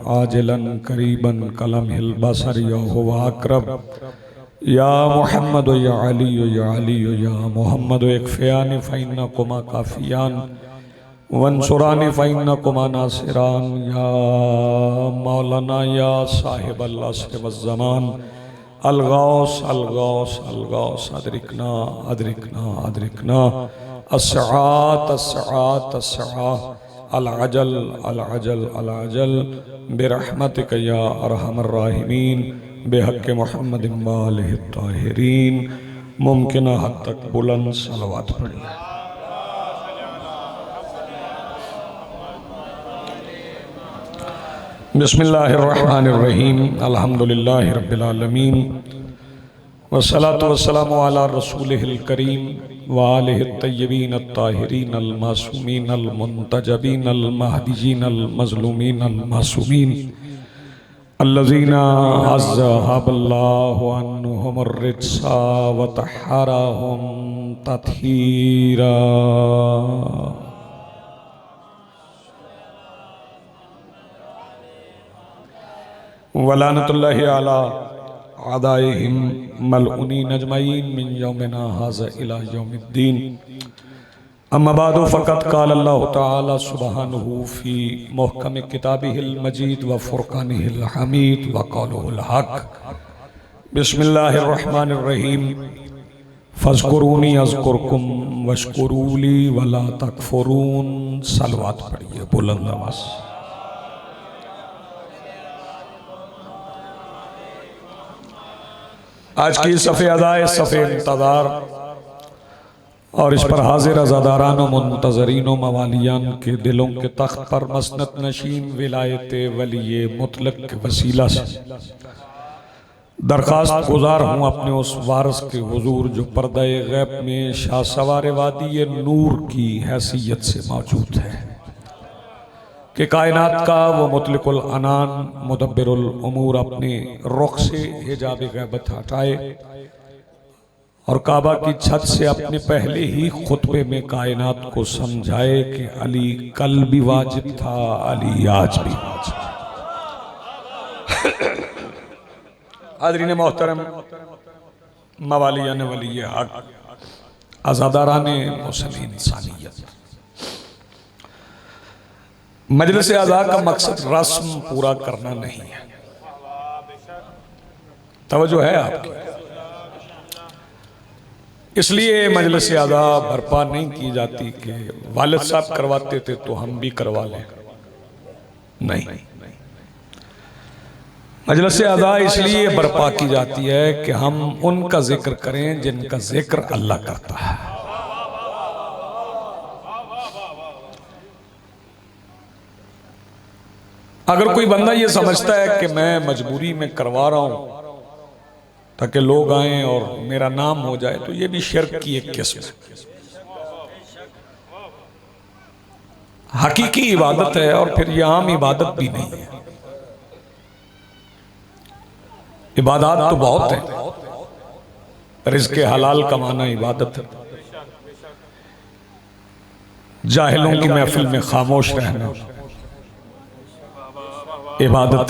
आजिलन करीबन कलम हिल बसर या हुवा अकरब या मोहम्मद या अली या मोहम्मद इकफ़ियानी फ़इन्ना कुमा काफ़ियान वंसुरानी फ़इन्ना कुमा नासिरान या मौलाना या साहिब अल्लाह से वज़्ज़मान अलगौस अलगौस अलगौस अदरिकना अदरिकना अदरिकना अस्सआत अस्सआत अस्सआत अल-अजल अल-अजल अल-अजल बिरहमतिक या अरहमर राहिमीन बेहक़्क़े मुहम्मद व आलिहि ताहिरीन। मुमकिन हद तक बुलंद सलवात पढ़िए। बिस्मिल्लाहिर्रहमानिर्रहीम अल्हम्दुलिल्लाहि रब्बिल आलमीन वस्सलातु वस्सलामु अला रसूलिहिल करीम व आलिहि तय्यबीन अत्ताहिरीन अल मासूमीन अल मुंतजबीन अल महदीयीन अल मज़लूमीन अल मासूमीन अल्लज़ीना अज़हबल्लाहु अन्हुमुर रिज्सा व तह्हरहुम तत्हीरा। वलानतुल्लाहि अला आदाइहिम मलऊनीन अजमईन मिन यौमिना हाज़ा इला यौमिद्दीन। अम्मा बादु फ़क़द क़ाल अल्लाहु तआला सुब्हानहु फ़ी मुहकम किताबिहिल मजीद व फ़ुरक़ानिहिल हमीद व क़ौलुहुल हक़। बिस्मिल्लाहिर रहमानिर रहीम फ़ज़्कुरूनी अज़्कुरकुम वश्कुरूली वला तकफ़ुरून। सलवात पढ़िए बुलंद आवाज़। आज की सफ़े अदाए सफ़े इंतज़ार और इस पर हाजिर अज़ादारान व मुंतज़रीन व मवालियान के दिलों के तख्त पर मसनद नशीन विलायत वली मुतलक के वसीला से दरख्वास्त गुजार हूँ अपने उस वारस के हुजूर जो पर्दे गैब में शाहसवार वादी नूर की हैसियत से मौजूद है कि कायनात का वो मुतलिकुल अनान मुदब्बिरुल उमूर अपने रुख से हिजाब गैबत हटाए और काबा की छत से अपने पहले ही खुतबे में कायनात को समझाए कि अली कल भी वाजिब था, अली आज भी वाजिब है। हाज़रीन मोहतरम, मवालियान वली हक, आज़ादारान मुस्लिम इंसानियत, मजलिस आज़ा का मकसद रस्म पूरा करना नहीं है। तवज्जो है आपकी? इसलिए मजलिस आज़ा बर्पा नहीं की जाती कि वालिद साहब करवाते थे तो हम भी करवा लें। नहीं, मजलिस आज़ा इसलिए बर्पा की जाती है कि हम उनका जिक्र करें जिनका जिक्र अल्लाह करता है। अगर कोई बंदा ये समझता है कि मैं मजबूरी में करवा रहा हूं ताकि लोग आएं और मेरा नाम हो जाए, तो ये भी शिर्क की एक किस्म है। हकीकी इबादत है और फिर ये आम इबादत भी नहीं है। इबादत तो बहुत है, रिज़्क़ हलाल कमाना इबादत है, जाहिलों की महफिल में खामोश रहना इबादत,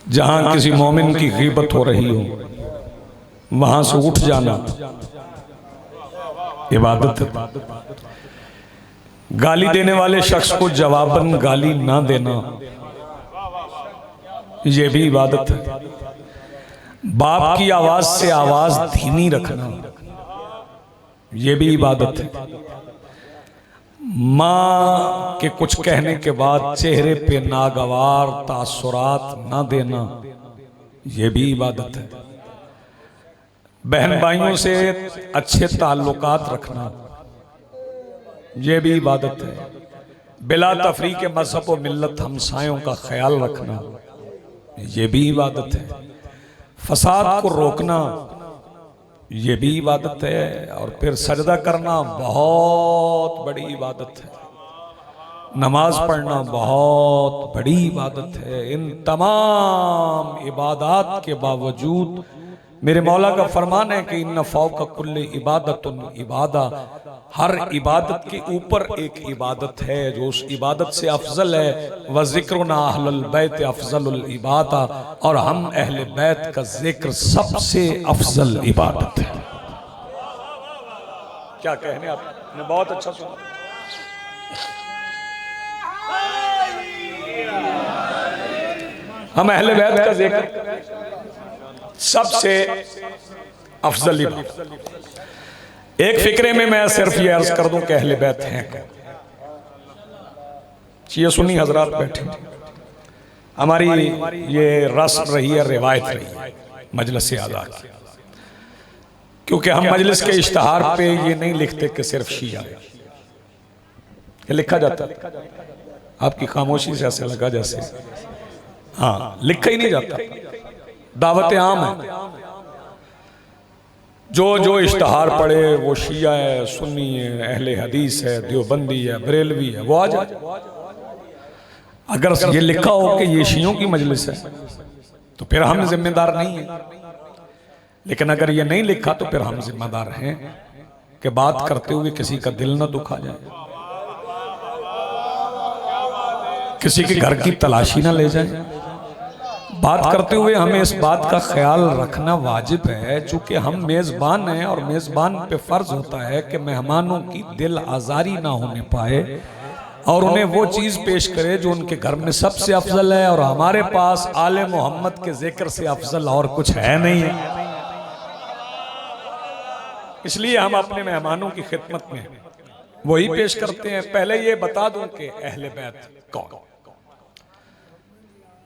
जहां किसी मोमिन की गीबत हो रही हो वहां से उठ जाना इबादत है, गाली देने वाले शख्स को जवाबन गाली ना देना ये भी इबादत है, बाप की आवाज से आवाज धीमी रखना ये भी इबादत है, माँ के कुछ कहने के बाद चेहरे पे नागवार तासुरात ना देना ये भी इबादत है, बहन भाइयों से अच्छे ताल्लुकात रखना ये भी इबादत है, बिला तफरीक के मजहब व मिल्लत हमसायों का ख्याल रखना ये भी इबादत है, फसाद को रोकना ये भी इबादत है, और फिर सजदा करना बहुत बड़ी इबादत है, नमाज पढ़ना बहुत बड़ी इबादत है। इन तमाम इबादत के बावजूद मेरे मौला का फरमान है कि इन्ना फौका कुल्ले इबादतुन इबादा, हर इबादत के ऊपर एक इबादत है जो उस इबादत से अफजल है। व जिक्रुना अहलुल बैत अफजलुल इबादा, और हम अहले बैत का जिक्र सबसे अफजल इबादत है। क्या कहने आपने बहुत अच्छा सुना। हम अहले बैत का जिक्र सबसे अफजल इबादत। एक फिक्रे में मैं सिर्फ ये अर्ज कर दूं कि अहले बैत हैं। ये सुन्नी हजरात बैठे, हमारी ये रस्म रही है, रिवायत रही है मजलिस आज़ा की, क्योंकि हम मजलिस के इश्तहार पे ये नहीं लिखते कि सिर्फ शिया है। ये लिखा जाता है, आपकी खामोशी से ऐसा लगा जैसे हाँ लिखा ही नहीं जाता। दावत आम है, जो जो इश्तहार पढ़े वो शिया है, सुन्नी है, अहले हदीस है, देवबंदी है, बरेलवी है, वो आ जाए। अगर ये लिखा हो कि ये शियों की मजलिस है तो फिर हम जिम्मेदार नहीं हैं, लेकिन अगर ये नहीं लिखा तो फिर हम जिम्मेदार हैं कि बात करते हुए किसी का दिल ना दुखा जाए, किसी के घर की तलाशी ना ले जाए। बात करते हुए हमें इस बात का ख्याल रखना वाजिब है, चूंकि हम मेज़बान हैं और मेज़बान पे फर्ज होता है कि मेहमानों की दिल आज़ारी ना होने पाए और उन्हें वो चीज़ पेश करे जो उनके घर में सबसे अफजल है। और हमारे पास आले मोहम्मद के जिक्र से अफजल और कुछ है नहीं है, इसलिए हम अपने मेहमानों की खिदमत में वही पेश करते हैं। पहले ये बता दूं कि अहले बैत कौन।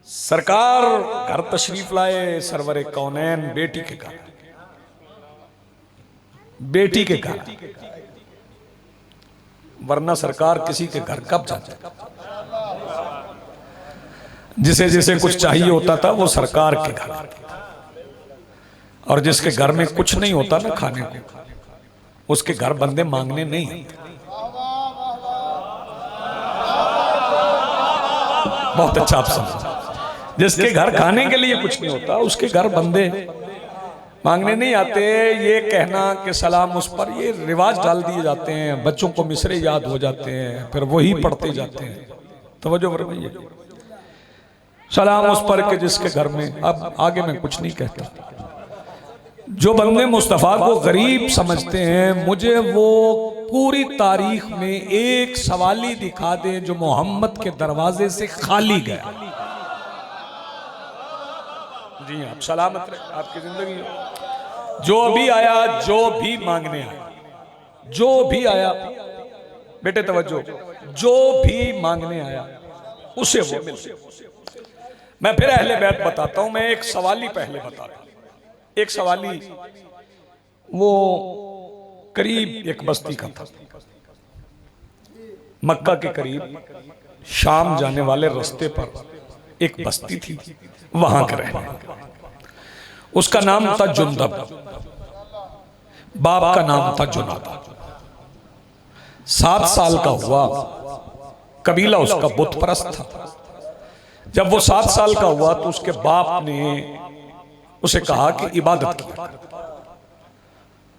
सरकार घर तशरीफ लाए, सरवरे कौनैन बेटी के घर, बेटी के घर, वरना सरकार किसी के घर कब जाते। जिसे जिसे कुछ चाहिए होता था वो सरकार के घर, और जिसके घर में कुछ नहीं होता ना खाने को, उसके घर बंदे मांगने नहीं आते। बहुत अच्छा आप समझ, जिसके घर खाने के लिए कुछ नहीं होता उसके घर बंदे मांगने नहीं आते। ये कहना कि सलाम उस पर, ये रिवाज डाल दिए जाते हैं, बच्चों को मिसरे याद हो जाते हैं, फिर वही पढ़ते जाते हैं। तवज्जो फरमाइए, सलाम उस पर के जिसके घर में। अब आगे मैं कुछ नहीं कहता। जो बंदे मुस्तफ़ा को गरीब समझते हैं, मुझे वो पूरी तारीख में एक सवाली दिखा दे जो मोहम्मद के दरवाजे से खाली गया। जी आप सलामत रहे, आपकी जिंदगी जो भी आया, जो भी मांगने आया, जो भी आया, बेटे तवज्जो, जो भी मांगने आया उसे वो मिल। मैं फिर अहले बैत बताता हूं। मैं एक सवाली पहले बताता हूं। एक सवाली वो करीब एक बस्ती का था, मक्का के करीब, शाम जाने वाले रास्ते पर एक बस्ती थी, वहां के रहने। उसका नाम था जुंदब, बाप का नाम था जुनादा। 7 साल का हुआ, कबीला उसका बुत परस्त था। जब वो 7 साल का हुआ तो उसके बाप ने उसे कहा कि इबादत की।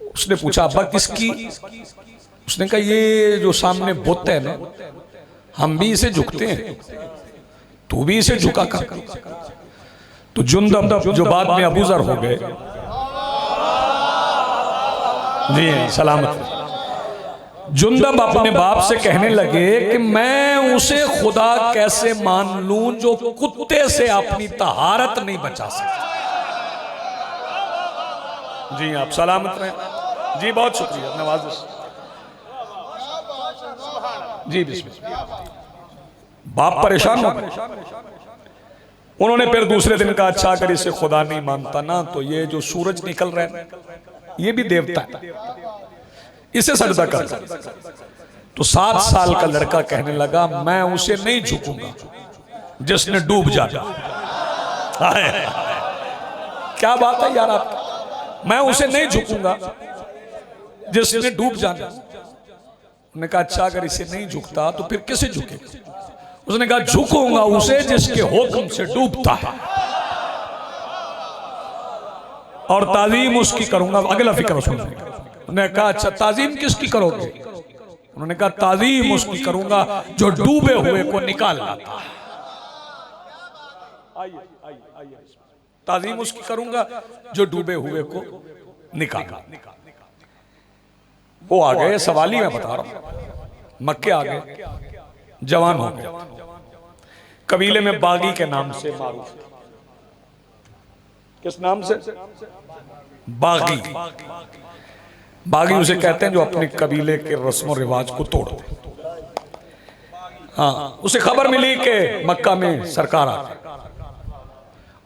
उसने पूछा अब्बा किसकी? उसने कहा ये जो सामने बुत है ना, हम भी इसे झुकते हैं, तू भी इसे झुका कर। तो जुंदब जो बाद में अबूजर हो गए, जी सलामत, जुंदब अपने बाप से कहने लगे कि मैं उसे खुदा कैसे मान लूं जो कुत्ते से अपनी तहारत नहीं बचा सकता। जी आप सलामत रहें। जी बहुत शुक्रिया, नवाजिश। जी बिस्मिल्लाह। बाप परेशान हो गए। उन्होंने फिर दूसरे दिन कहा अच्छा अगर इसे खुदा नहीं मानता ना तो ये जो सूरज निकल रहा है ये भी देवता है, इसे सजदा कर। तो 7 साल का लड़का कहने लगा मैं उसे नहीं झुकूंगा जिसने डूब जाना। क्या बात है यार आपकी, मैं उसे नहीं झुकूंगा जिसने डूब जाना। उन्होंने कहा अच्छा अगर इसे नहीं झुकता तो फिर किसे झुकेगा? उसने कहा झुकूंगा उसे जिसके हुक्म से डूबता है। और ताजीम उसकी करूंगा। अगला फिक्र सुन। उन्होंने कहा अच्छा ताजीम किसकी करोगे? उन्होंने कहा ताजीम उसकी करूंगा जो डूबे हुए को निकाल लाता है। ताजीम उसकी करूंगा जो डूबे हुए को निकाला। वो आ गए, सवाली मैं बता रहा हूं। मक्के आ गए, जवान हो गए, कबीले में बागी के नाम से मारूफ। किस नाम से? बागी। बागी उसे कहते हैं जो अपने कबीले के रस्म और रिवाज को तोड़ दे। हाँ, उसे खबर मिली कि मक्का में सरकार आ गई।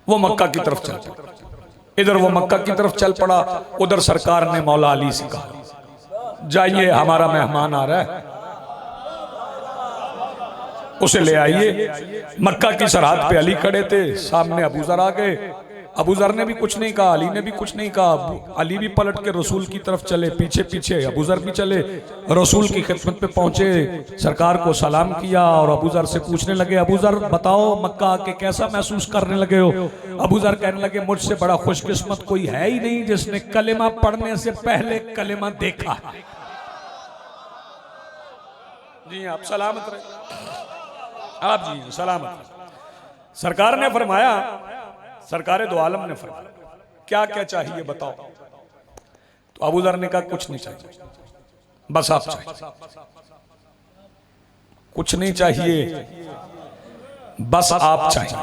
वो मक्का की तरफ चल पड़ा। इधर वो मक्का की तरफ चल पड़ा, उधर सरकार ने मौला अली से कहा जाइए हमारा मेहमान आ रहा है, उसे ले आइए। मक्का की सरहद पे अली खड़े थे, सामने अबू जर आ गए। अबू जर ने भी कुछ नहीं कहा, अली ने भी कुछ नहीं कहा। अली भी पलट के रसूल की तरफ चले, पीछे पीछे अबू जर भी चले। रसूल की खिदमत पे पहुंचे, सरकार को सलाम किया और अबू जर से पूछने लगे अबू जर बताओ मक्का आके कैसा महसूस करने लगे हो? अबू जर कहने लगे मुझसे बड़ा खुशकिस्मत कोई है ही नहीं जिसने कलेमा पढ़ने से पहले कलेमा देखा। जी आप सलामत रहे, आप जी सलामत। सरकार ने फरमाया, सरकारे दो आलम ने फरमाया क्या क्या चाहिए बताओ? तो अबू जर ने कहा कुछ नहीं चाहिए, बस आप चाहिए। कुछ नहीं चाहिए, बस आप चाहिए।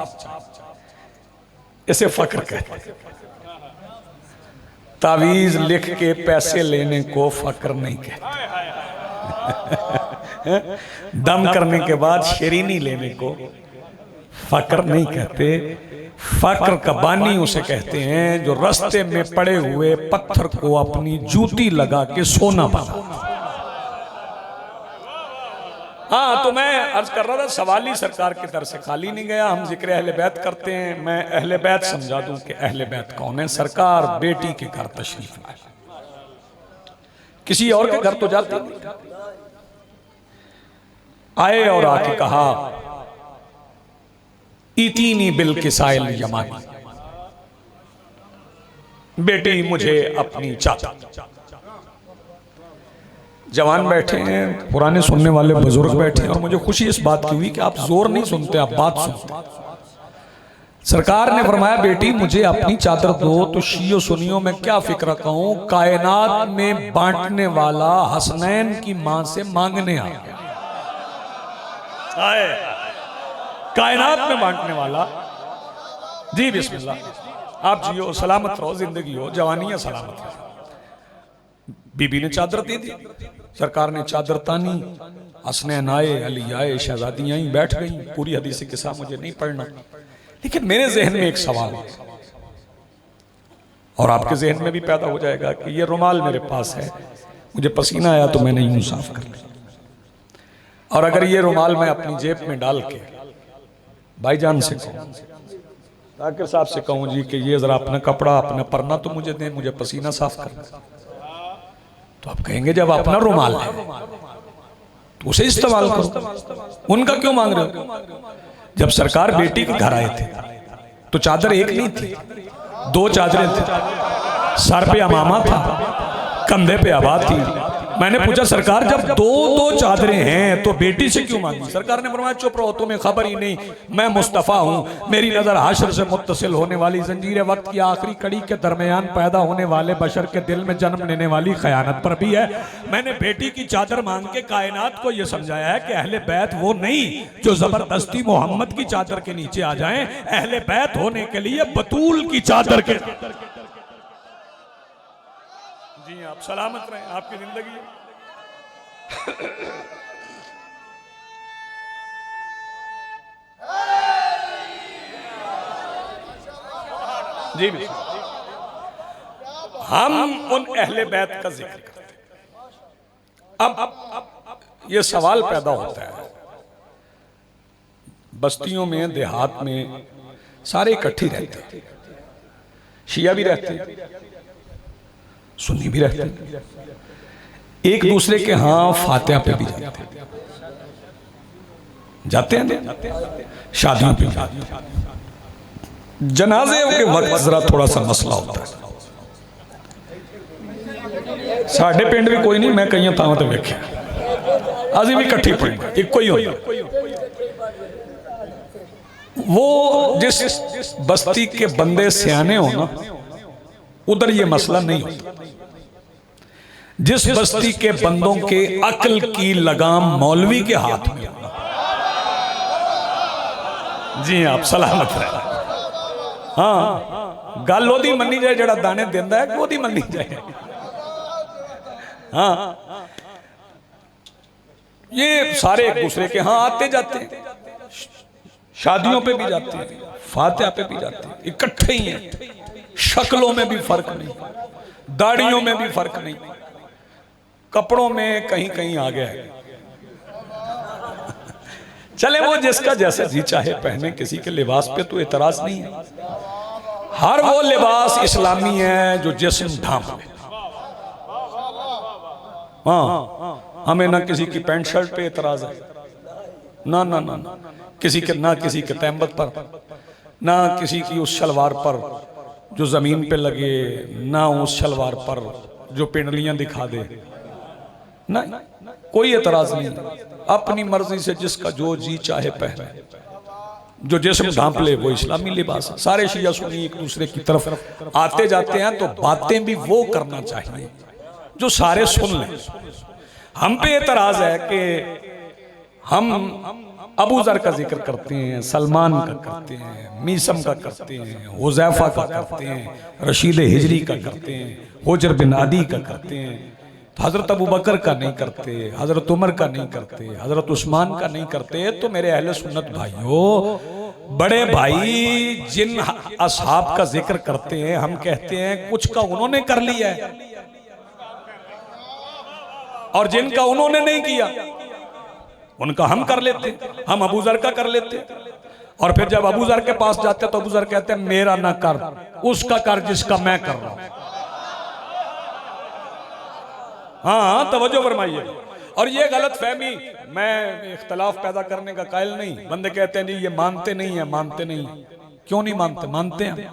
इसे फक्र कहते। तावीज लिख के पैसे लेने को फक्र नहीं कहते। दम करने के बाद शरीनी लेने को फक्र नहीं कहते। फक्र का बानी उसे कहते हैं जो रास्ते में पड़े हुए पत्थर को अपनी जूती लगा के सोना बना। हाँ, तो मैं अर्ज कर रहा था सवाली सरकार की तरफ से खाली नहीं गया। हम जिक्र अहले बैत करते हैं, मैं अहले बैत समझा दूं कि अहले बैत कौन है। सरकार बेटी के घर तशरीफ लाए, किसी और के घर तो जाते नहीं। आए और आके कहा इतीनी बिल किसाइल यमानी, बेटी मुझे अपनी चाचा। जवान बैठे हैं, पुराने सुनने वाले बुजुर्ग बैठे हैं, और मुझे खुशी इस बात की हुई कि आप जोर नहीं सुनते, आप बात सुनते। सरकार ने फरमाया बेटी मुझे अपनी चादर दो। तो शियो सुनियो मैं क्या फिक्र कहूं, कायनात में बांटने वाला हसनैन की मां से मांगने आ गया। कायनात में बांटने वाला। जी बिस्मिल्लाह, आप जियो सलामत रहो, जिंदगी हो, जवानियां सलामत रहो। बीबी ने चादर दे दी, सरकार ने चादर तानी, हसनैन आए, अली आए, शहजादी आई, बैठ गई। पूरी हदीस किस्सा मुझे नहीं पढ़ना, लेकिन मेरे जहन में एक सवाल है और आपके जहन में भी पैदा हो जाएगा कि ये रुमाल मेरे पास है, मुझे पसीना आया तो मैंने यूं साफ कर लिया, और अगर ये रुमाल मैं अपनी जेब में डाल के भाईजान से कहूं, जाकिर साहब से कहूं जी कि ये जरा अपना कपड़ा अपना परना तो मुझे दें, मुझे पसीना साफ करना, तो आप कहेंगे जब अपना रुमाल है तो उसे इस्तेमाल करो, उनका क्यों मांग रहे हो? जब सरकार बेटी के घर आए थे तो चादर एक नहीं थी, दो चादरें थी। सर पे अमामा था, कंधे पे आबा थी। मैंने पूछा सरकार जब दो दो चादरें हैं तो बेटी से क्यों मांगी? सरकार ने फरमाया चुप रहो, तुम्हें खबर ही नहीं, मैं मुस्तफ़ा हूं। मेरी नजर हाशर से मुत्तसिल होने वाली जंजीर वक्त की आखिरी कड़ी के दरमियान पैदा होने वाले बशर के दिल में जन्म लेने वाली खयानत पर भी है। मैंने बेटी की चादर मांग के कायनात को यह समझाया है कि अहले बैत वो नहीं जो जबरदस्ती मोहम्मद की चादर के नीचे आ जाएं। अहले बैत होने के लिए बतूल की चादर के। जी आप सलामत रहें, आपकी जिंदगी है। जी भी हम उन अहले बैत का जिक्र करते हैं। अब ये सवाल पैदा होता है, बस्तियों में देहात में सारे इकट्ठे रहते हैं, शिया भी रहते हैं, सुन्नी भी रहते हैं, एक दूसरे के यहाँ फातिहा पे भी जाते हैं, शादियों पे, जनाजे के वक्त जरा थोड़ा सा मसला होता है। साडे पिंड भी कोई नहीं, मैं कई थावां ते वेख्या, असीं भी इकट्ठी पिंड इक्को ही होंदा। वो जिस बस्ती के बंदे सियाने हो ना, उधर ये मसला नहीं होता। जिस बस्ती के बंदों के अक्ल की लगाम मौलवी के हाथ में हो, जी आप सलामत रहे। हाँ, गल ओदी मनी जाए जड़ा दाने देंदा है, ओदी मनी जाए। हाँ, ये सारे एक दूसरे के हाँ आते जाते हैं, शादियों पे भी जाते हैं, फातिहा पे भी जाते हैं, इकट्ठे ही हैं। शक्लों में भी फर्क नहीं, दाढ़ियों में भी फर्क नहीं, कपड़ों में कहीं कहीं आ गया है। चले वो जिसका जैसे जी चाहे पहने, किसी के लिबास पे तो एतराज नहीं है। हर वो लिबास इस्लामी है जो जिस्म ढांप ले। हाँ, हमें ना किसी की पैंट शर्ट पे एतराज है, ना ना ना, ना किसी के, ना किसी के तैमत पर, ना किसी की उस शलवार पर जो जमीन पे लगे, ना उस शलवार पर जो पिंडलियां दिखा दे, ना कोई एतराज नहीं। अपनी मर्जी से जिसका जो जी चाहे पहने, जो जिस्म ढांप ले वो इस्लामी लिबास है। सारे शिया सुन्नी एक दूसरे की तरफ आते जाते हैं, तो बातें भी वो करना चाहिए जो सारे सुन लें। हम पे एतराज है कि हम अबू ज़र का जिक्र करते हैं, सलमान का करते हैं, मीसम का करते हैं, हुज़ैफा का करते हैं, रशीद हिजरी का करते हैं, हुजर बिन आदी का करते हैं, हजरत अबू बकर का नहीं करते, हजरत उमर का नहीं करते, हजरत उस्मान का नहीं करते। तो मेरे अहले सुन्नत भाइयों, बड़े भाई जिन असहाब का जिक्र करते हैं, हम कहते हैं कुछ का उन्होंने कर लिया है और जिनका उन्होंने नहीं किया उनका हम कर लेते। हम अबू ज़र का कर लेते, और फिर जब अबू ज़र के पास जाते तो अबू ज़र कहते हैं मेरा ना कर, उसका कर जिसका मैं कर रहा हूं। हाँ, तवज्जो फरमाइए। और ये गलत फहमी, मैं इख्तलाफ पैदा करने का कायल नहीं। बंदे कहते हैं जी ये मानते नहीं है, मानते नहीं है। क्यों नहीं मानते? मानते हैं।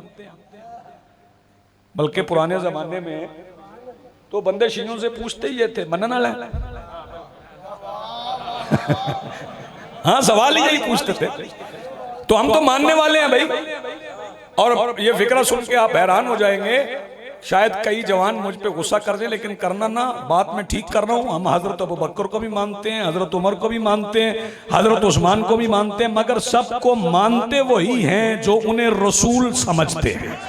बल्कि पुराने जमाने में तो बंदे शियों से पूछते ही ये थे, मनन वाला है? हाँ, सवाल यही पूछते थे। तो हम तो मानने वाले हैं भाई। और ये फिक्रा सुन के आप हैरान हो जाएंगे, शायद कई जवान मुझ पे गुस्सा कर दें, लेकिन करना ना, बात में ठीक कर रहा हूं। हम हजरत अबू बकर को भी मानते हैं, हजरत उमर को भी मानते हैं, हजरत उस्मान को भी मानते हैं, मगर सबको मानते वही हैं जो उन्हें रसूल समझते हैं।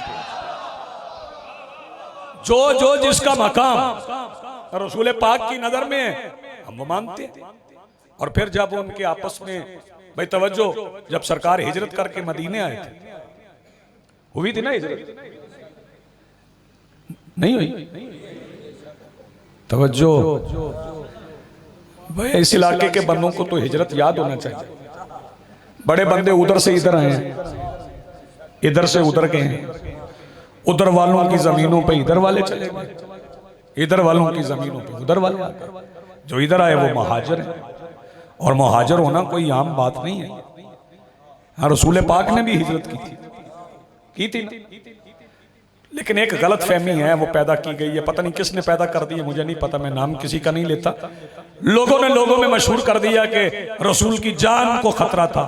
जो जो जिसका मकाम रसूल पाक की नजर में है, हम वो मानते हैं। और फिर जब उनके आपस में, भाई तवज्जो, जब सरकार हिजरत करके मदीने आए थे, हुई थी ना हिजरत? नहीं हुई? तवज्जो भाई, इस इलाके के बंदों को तो हिजरत याद होना चाहिए। बड़े बंदे उधर से इधर आए हैं, इधर से उधर गए हैं, उधर वालों की जमीनों पे इधर वाले चले गए, इधर वालों की जमीनों पे उधर वाले आ गए। जो इधर आए वो महाजर है, और महाजर होना कोई आम बात नहीं है। हाँ, रसूल पाक ने भी हिजरत की थी ना? लेकिन एक गलत फहमी है वो पैदा की गई है, पता नहीं किसने पैदा कर दी है, मुझे नहीं पता, मैं नाम किसी का नहीं लेता। लोगों ने लोगों में मशहूर कर दिया कि रसूल की जान को खतरा था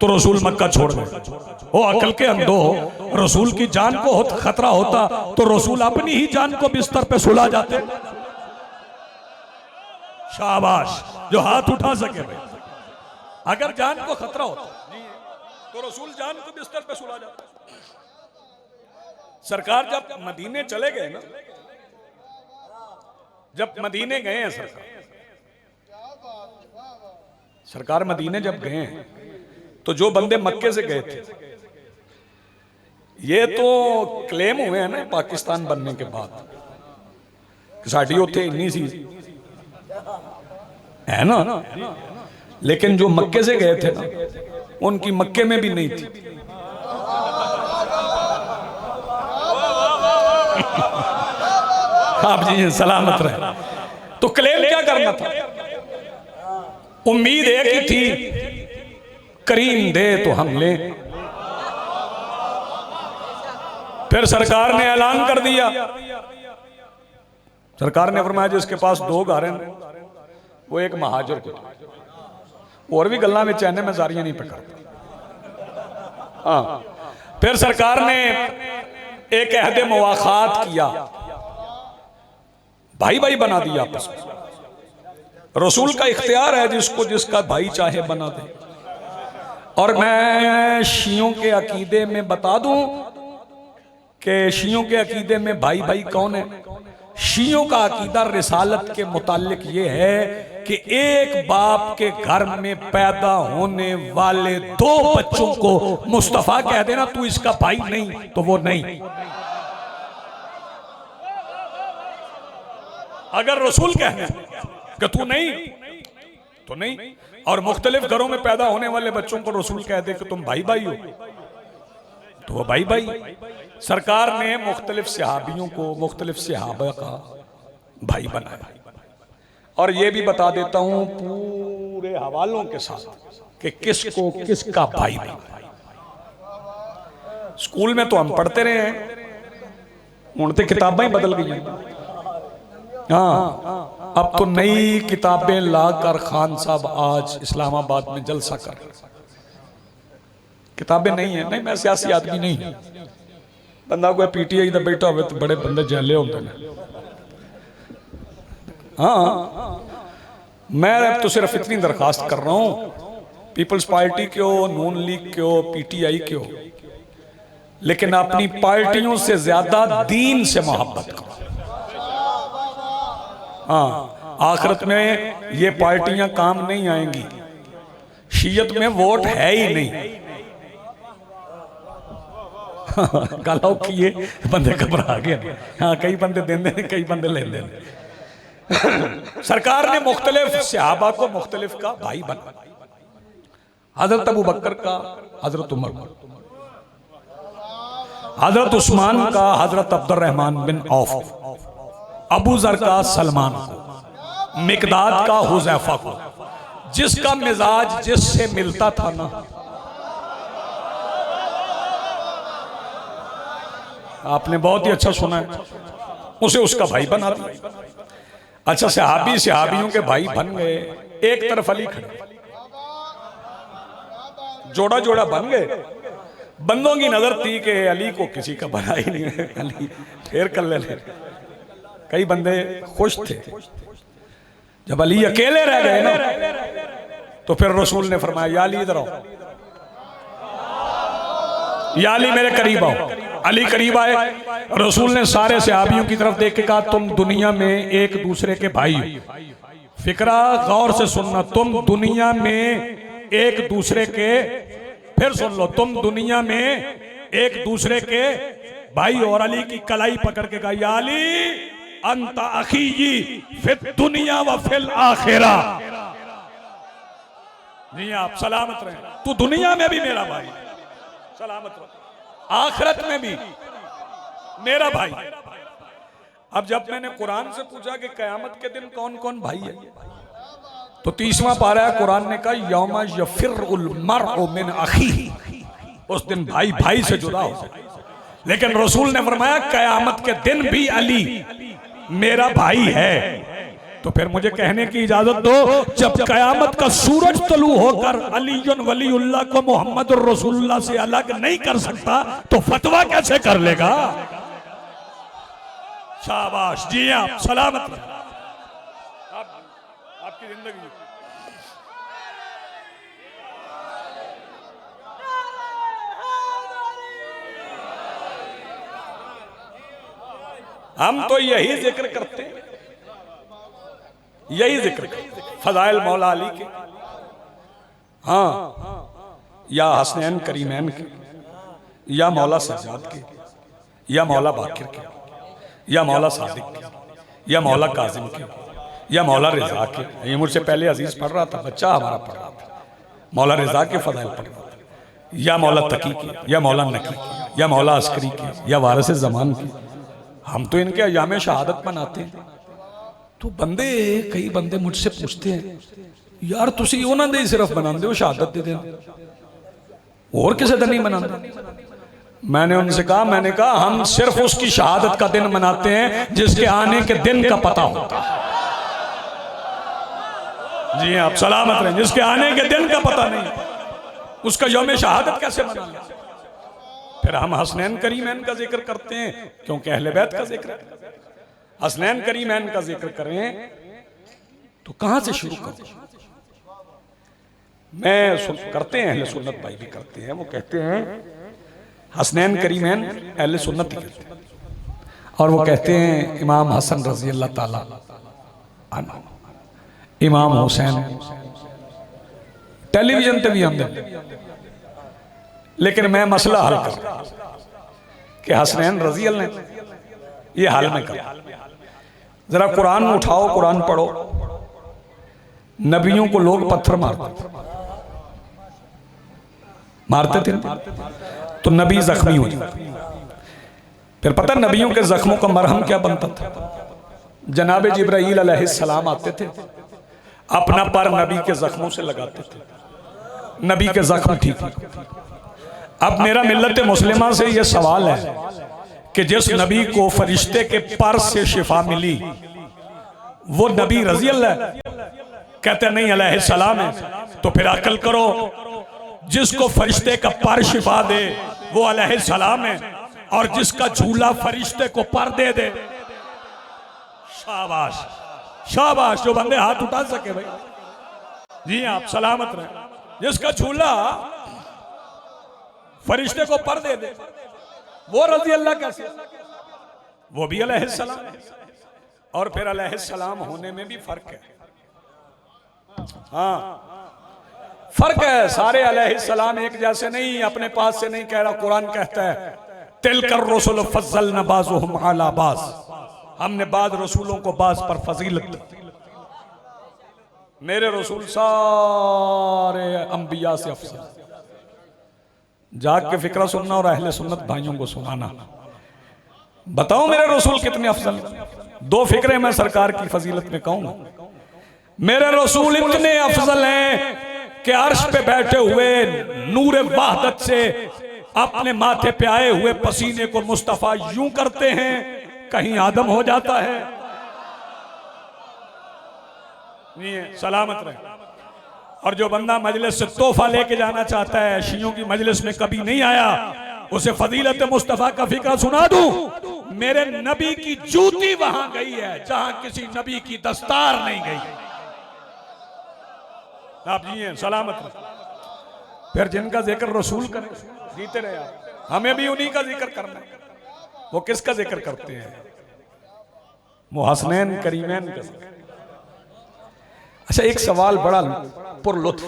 तो रसूल मक्का छोड़ गए। ओ अकल के अंधो, रसूल की जान को खतरा होता तो रसूल अपनी ही जान को बिस्तर पे सुला जाते। शाबाश जो हाथ उठा सके भाई। अगर जान को खतरा होता तो रसूल जान को बिस्तर पे सुला जाता। सरकार जब मदीने चले गए ना, जब मदीने गए हैं सरकार मदीने जब गए हैं, तो जो बंदे मक्के से गए थे, ये तो क्लेम हुए हैं ना पाकिस्तान बनने के बाद, साड़ी उत्थे इन्नी सी है ना, लेकिन जो मक्के से गए थे ना, उनकी मक्के में भी नहीं थी। आप जी सलामत रहे। तो क्लेम क्या करना था? उम्मीद एक ही थी, करीम दे तो हम ले। फिर सरकार ने ऐलान कर दिया सरकार ने फरमाया जिसके पास 2 घर हैं वो एक महाजर को, और भी गल्ला में चैने में जारियां नहीं पकड़ता। हाँ, फिर सरकार ने एक अहद मुवाखात किया, भाई भाई बना दिया आपस में। रसूल का इख्तियार है जिसको जिसका भाई चाहे बना दे। और मैं शियों के अकीदे में बता दूं कि शियों के अकीदे में भाई भाई कौन है। शियों का अकीदा रिसालत के मुतालिक ये है कि एक बाप के घर में पैदा होने वाले 2 बच्चों को मुस्तफा कह देना तू इसका भाई नहीं तो वो नहीं। अगर रसूल कहना कि तू नहीं तो नहीं, और मुख्तलिफ घरों में पैदा होने वाले बच्चों को रसूल कह दे कि तुम भाई भाई हो तो वो भाई भाई। सरकार ने मुख्तलिफ सहाबियों को मुख्तलिफ सहाबा का भाई बनाया। और ये भी बता देता हूं पूरे हवालों के साथ कि किसको किसका भाई बनाया। स्कूल में तो हम पढ़ते रहे हैं, हुण ते किताबें ही बदल गई हैं। हाँ, अब तो नई किताबें लाकर खान साहब आज इस्लामाबाद में जलसा कर रहे। किताबें नहीं है, नहीं मैं सियासी आदमी नहीं, बंदा कोई पीटीआई का बैठा हो तो बड़े बंदे जैले होते हैं। हाँ, मैं तो सिर्फ इतनी दरखास्त कर रहा हूं, पीपल्स पार्टी के हो, नून लीग के हो, पीटीआई के हो, लेकिन अपनी पार्टियों से ज्यादा दीन से मोहब्बत करो। हाँ, आखिरत में ये पार्टियां काम नहीं आएंगी। शीयत में वोट है ही नहीं। गालाओ किए बंदे घबरा गए। हाँ, कई बंदे देंदे ने, कई बंदे लेंदे ने। सरकार ने मुख्तलिफ सहाबा को मुख्तलिफ का भाई बना। हजरत अबू बकर का हजरत उमर को, हजरत उस्मान का हजरत अब्दुर्रहमान बिन औफ, अबू जर का सलमान को, मिकदाद का हुज़ैफा को। जिसका मिजाज जिससे मिलता था ना, आपने बहुत ही अच्छा सुना है, उसे उसका भाई बना दिया। अच्छा, सहाबी सहाबियों के भाई बन गए। एक तरफ अली खड़े, जोड़ा जोड़ा बन गए। बंदों की नजर थी कि अली को किसी का बना ही नहीं है, अली फिर कर ले। कई बंदे खुश थे। जब अली अकेले रह गए ना तो फिर रसूल ने फरमाया या अली इधर आओ, या अली मेरे करीब आओ। अली करीब आए। रसूल ने सारे सहाबियों की तरफ देख के कहा तुम दुनिया में एक दूसरे के भाई हो। फिक्रा गौर से सुनना, तुम दुनिया में एक दूसरे के, फिर सुन लो, तुम दुनिया में एक दूसरे के भाई। और अली की कलाई पकड़ के कहा या अली अंत अखी फिर दुनिया व फिल आखिरा। नहीं, आप सलामत रहे, तू दुनिया में भी मेरा भाई, सलामत रहो, आखिरत में भी मेरा भाई। अब जब मैंने कुरान से पूछा कि कयामत के दिन कौन कौन भाई है, तो 30वां पारा है, कुरान ने कहा यौमा यफिरुल मर्उ मिन अखीही, उस दिन भाई भाई से जुदा हो। लेकिन रसूल ने फरमाया कयामत के दिन भी अली मेरा भाई है। तो फिर मुझे कहने की इजाजत दो, जब कयामत का सूरज तलू होकर अलीयुन वलीउल्लाह को मोहम्मद रसूलुल्लाह से अलग नहीं कर सकता तो फतवा कैसे कर लेगा। शाबाश जी, आप सलामत रहे, आपकी जिंदगी। हम तो यही जिक्र करते हैं, यही जिक्र करते, फजाइल मौला अली के, हाँ, या हसनैन करीमैन के, या मौला सज्जाद के, या मौला बाकिर के, या मौला सादिक के, या मौला काजिम के, या मौला रिजा के। ये मुझसे पहले अजीज पढ़ रहा था, बच्चा हमारा पढ़ रहा था, मौला रिजा के फजाइल पढ़ रहा था, या मौला तकी के, या मौला नकी के, या मौला अस्करी के, या वारिस ज़मान के। हम तो इनके अयाम शहादत मनाते हैं। तो बंदे, कई बंदे मुझसे पूछते हैं यार तुसी उन्होंने ही सिर्फ बनाते हो शहादत दे देना, और किसी दिन नहीं बनाते। मैंने कहा हम सिर्फ उसकी शहादत का दिन मनाते हैं जिसके आने के दिन का पता होता है। जी आप सलामत रहें, जिसके आने के दिन का पता नहीं उसका यौम शहादत कैसे मना लें। फिर हम हसनैन करीमैन का जिक्र करते हैं क्योंकि अहले बैत का जिक्र है। हसनैन करीमैन का जिक्र करें तो कहां से शुरू करें। करते हैं अहले सुन्नत भाई भी करते हैं, वो कहते हैं हसनैन करीमैन अहले सुन्नत ही कहते हैं, और वो कहते हैं इमाम हसन रजी अल्लाह ताला अन्हु, इमाम हुसैन टेलीविजन पे भी आंदे, लेकिन मैं मसला हल कर कि हसनैन रजी अल्लाह ये हाल में कर। जरा कुरान उठाओ, कुरान पढ़ो। नबियों को लोग पत्थर मारते थे तो नबी जख्मी हो जाते। फिर पता नबियों के जख्मों का मरहम क्या बनता था। जनाब जिब्राईल अलैहिस्सलाम आते थे, अपना पर नबी के जख्मों से लगाते थे, नबी के जख्म ठीक होते। अब मेरा मिल्लत मुस्लिमा से यह सवाल है कि जिस नबी को फरिश्ते के पर से शिफा मिली वो नबी रजी अल्लाह, कहते नहीं अलैहिस्सलाम है, तो फिर अकल करो, जिसको फरिश्ते का पर शिफा दे वो अलैहिस्सलाम है, और जिसका झूला फरिश्ते को पर दे दे, शाबाश शाबाश, जो बंदे हाथ उठा सके भाई। जी आप सलामत रहे। जिसका झूला फरिश्ते को पर दे दे वो रजी अल्लाह कैसे, वो भी अलैहिस्सलाम है। और फिर अलैहिस्सलाम होने में भी फर्क है। हाँ फर्क है, सारे अलैहिस्सलाम एक जैसे नहीं, अपने पास से नहीं कह रहा। कुरान कहता है तिलकर रसूल फज़्ज़लना बाज़ुहुम अला बाज़, हमने बाद रसूलों को बाज पर फजीलत दी। मेरे रसूल सारे अंबिया से अफजल। जाग के फिक्रा सुनना और अहले सुन्नत भाइयों को सुनाना। बताओ मेरे रसूल कितने अफजल। दो फिक्रे मैं सरकार की फजीलत में कहूंगा। मेरे रसूल इतने अफजल हैं कि अर्श पे बैठे हुए नूर वहदत से अपने माथे पे आए हुए पसीने को मुस्तफा यूं करते हैं कहीं आदम हो जाता है। सलामत रहे। और जो बंदा मजलिस से तोहफा लेके जाना चाहता है, शियों की मजलिस में कभी नहीं आया, उसे फजीलत मुस्तफा का फिक्र सुना दूं। मेरे नबी की जूती वहां गई है जहां किसी नबी की दस्तार नहीं गई। आप जी सलामत रहे। फिर जिनका जिक्र रसूल करें जीते रहे आप, हमें भी उन्हीं का जिक्र करना है। वो किसका जिक्र करते हैं? मुहसनैन करीमैन का। अच्छा एक सवाल बड़ा पुरलुत्फ,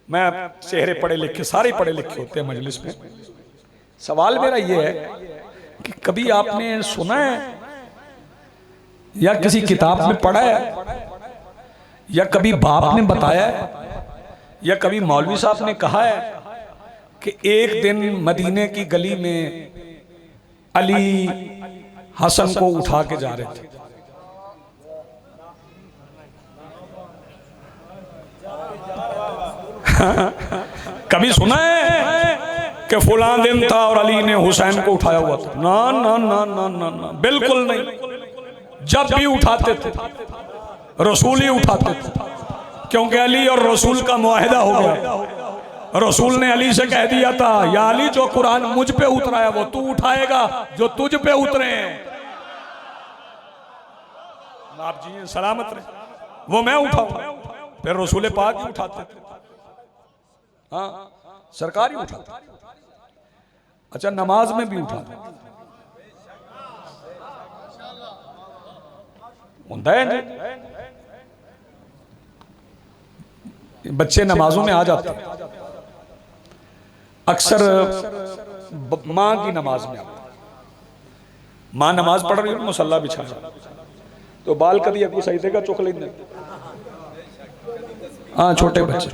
मैं चेहरे पढ़े लिखे, सारे पढ़े लिखे होते हैं मजलिस में। सवाल मेरा ये है कि कभी आपने सुना है या किसी किताब में पढ़ा है या कभी बाप ने बताया है या कभी मौलवी साहब ने कहा है कि एक दिन मदीने की गली में अली हसन को उठा के जा रहे थे, कभी सुना है कि फुला दिन था और अली ने हुसैन को उठाया हुआ था? ना ना ना ना ना ना, बिल्कुल नहीं। जब भी उठाते थे रसूल ही उठाते थे, क्योंकि अली और रसूल का मुआहिदा हो गया। रसूल ने अली से कह दिया था, या अली जो कुरान मुझ पे उतरा है वो तू उठाएगा, जो तुझ पे उतरे हैं आप जी सलामत रहे वो मैं उठाऊंगा। फिर रसूल पाक ही उठाते थे। हाँ सरकार ही उठाते। अच्छा नमाज में भी उठाते होता है जी। बच्चे नमाजों में आ जाते हैं, अक्सर माँ की नमाज में आते। माँ नमाज पढ़ रही है, मुसल्ला बिछाया तो बाल कभी अबू सईदे का चुक लेंगे। हाँ छोटे बच्चे।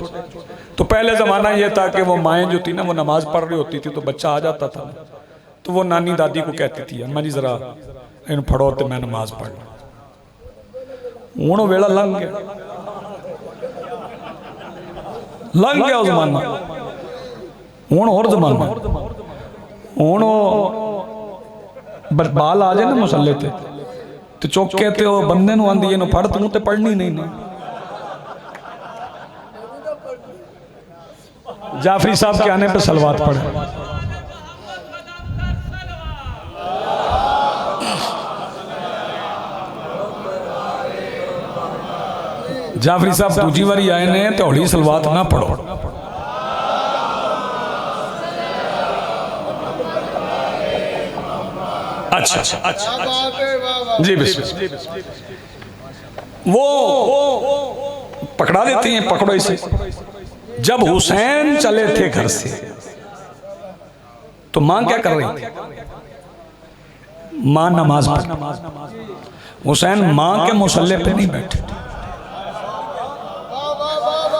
तो पहले जमाना ये था कि वो माएँ जो थी ना वो नमाज पढ़ रही होती थी तो बच्चा आ जाता था तो वो नानी दादी को कहती थी, अम्मा जी जरा इन फड़ो तो मैं नमाज पढ़ लूं। हूं वेला लंघ गया वो जमाना। हूं होर जमाना। हुण बाल आ जाए ना मुसल्ले ते तो चुक के ते बंदे नूं आंदी इहनूं फड़ तूं ते पढ़नी नहीं ना। जाफरी साहब के आने पे सलवात पढ़े। जाफरी साहब दूजी बारी आए ने तो हौली सलवात ना पढ़ो। अच्छा जी बिस्मिल्लाह। वो पकड़ा देती हैं, पकड़ो इसे। जब हुसैन चले थे घर से तो मां क्या कर रही थी? मां नमाज पढ़। हुसैन मां के मुसल्ले पे नहीं बैठे।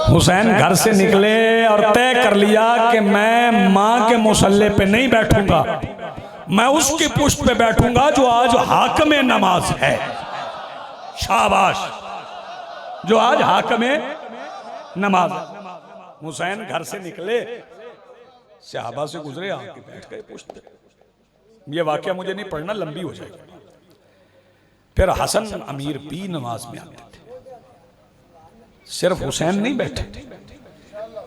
हुसैन घर से निकले और तय कर लिया कि मैं मां के मुसल्ले पे नहीं बैठूंगा, मैं उसकी पुष्ट पे बैठूंगा जो आज हाकिम नमाज है। शाबाश, जो आज हाकिम नमाज। हुसैन घर से निकले, सहाबा से गुजरे, आके बैठ गए पुष्ट पे। ये वाकया मुझे नहीं पढ़ना, लंबी हो जाएगी। फिर हसन अमीर भी नमाज में आते थे। सिर्फ हुसैन नहीं बैठे।